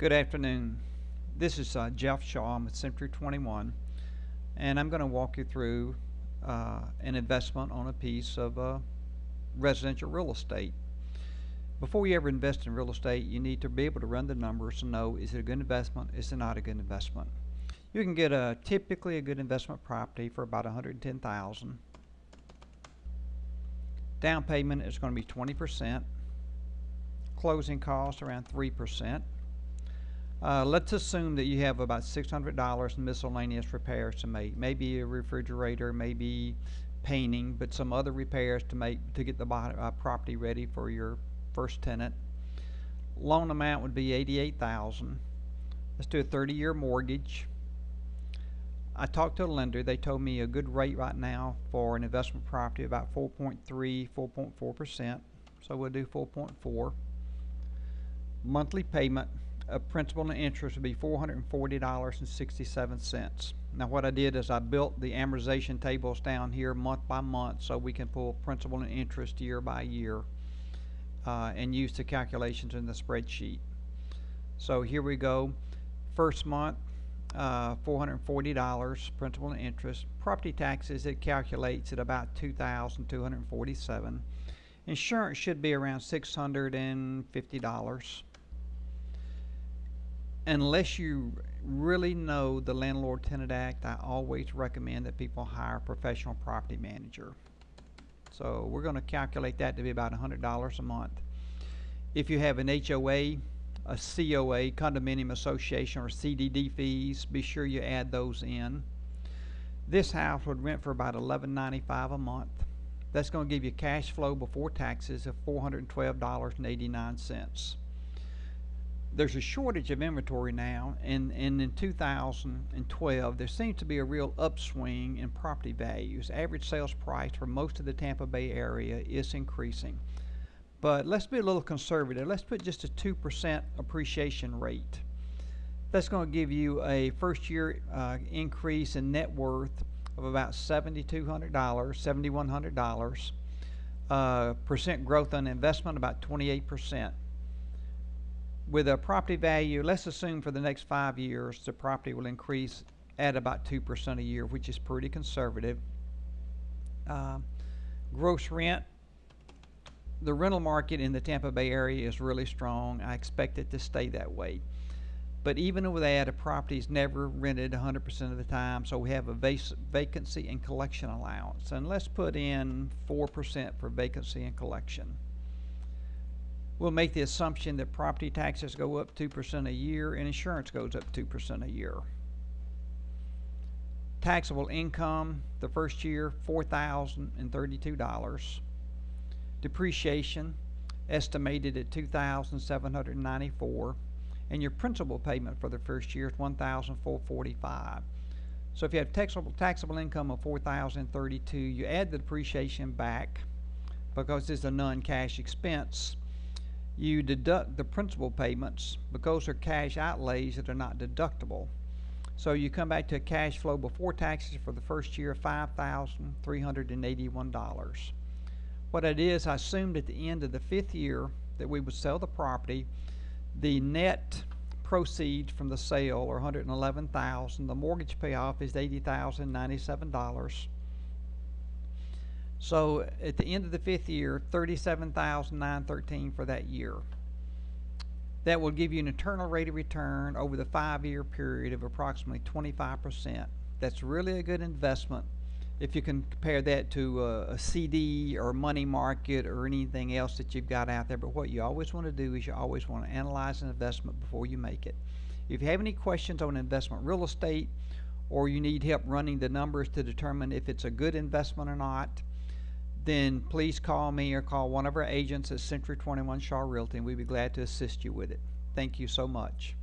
Good afternoon. This is Jeff Shaw. I'm with Century 21, and I'm going to walk you through an investment on a piece of residential real estate. Before you ever invest in real estate, you need to be able to run the numbers and know, is it a good investment? Is it not a good investment? You can get typically a good investment property for about 110,000. Down payment is going to be 20%. Closing costs around 3%. Let's assume that you have about $600 in miscellaneous repairs to make. Maybe a refrigerator, maybe painting, but some other repairs to make to get the property ready for your first tenant. Loan amount would be $88,000. Let's do a 30-year mortgage. I talked to a lender. They told me a good rate right now for an investment property about 4.3, 4.4%. So we'll do 4.4. Monthly payment of principal and interest would be $440.67. Now what I did is I built the amortization tables down here month by month so we can pull principal and interest year by year and use the calculations in the spreadsheet. So here we go. First month, $440 principal and interest. Property taxes, it calculates at about $2,247. Insurance should be around $650. Unless you really know the Landlord-Tenant Act, I always recommend that people hire a professional property manager. So we're going to calculate that to be about $100 a month. If you have an HOA, a COA, condominium association, or CDD fees, be sure you add those in. This house would rent for about $11.95 a month. That's going to give you cash flow before taxes of $412.89. There's a shortage of inventory now, and in 2012 there seems to be a real upswing in property values. Average sales price for most of the Tampa Bay area is increasing. But let's be a little conservative. Let's put just a 2% appreciation rate. That's going to give you a first year increase in net worth of about $7,200, $7,100. Percent growth on investment about 28%. With a property value, let's assume for the next 5 years the property will increase at about 2% a year, which is pretty conservative. Gross rent, the rental market in the Tampa Bay area is really strong. I expect it to stay that way. But even with that, a property is never rented 100% of the time, so we have a vacancy and collection allowance. And let's put in 4% for vacancy and collection. We'll make the assumption that property taxes go up 2% a year and insurance goes up 2% a year. Taxable income, the first year, $4,032. Depreciation, estimated at $2,794. And your principal payment for the first year is $1,445. So if you have taxable income of $4,032, you add the depreciation back because it's a non-cash expense. You deduct the principal payments because they're cash outlays that are not deductible. So you come back to a cash flow before taxes for the first year of $5,381. What it is, I assumed at the end of the 5th year that we would sell the property. The net proceeds from the sale are $111,000. The mortgage payoff is $80,097. So at the end of the 5th year, $37,913 for that year. That will give you an internal rate of return over the 5-year period of approximately 25%. That's really a good investment if you can compare that to a CD or money market or anything else that you've got out there. But what you always want to do is you always want to analyze an investment before you make it. If you have any questions on investment real estate, or you need help running the numbers to determine if it's a good investment or not, then please call me or call one of our agents at Century 21 Shaw Realty, and we'd be glad to assist you with it. Thank you so much.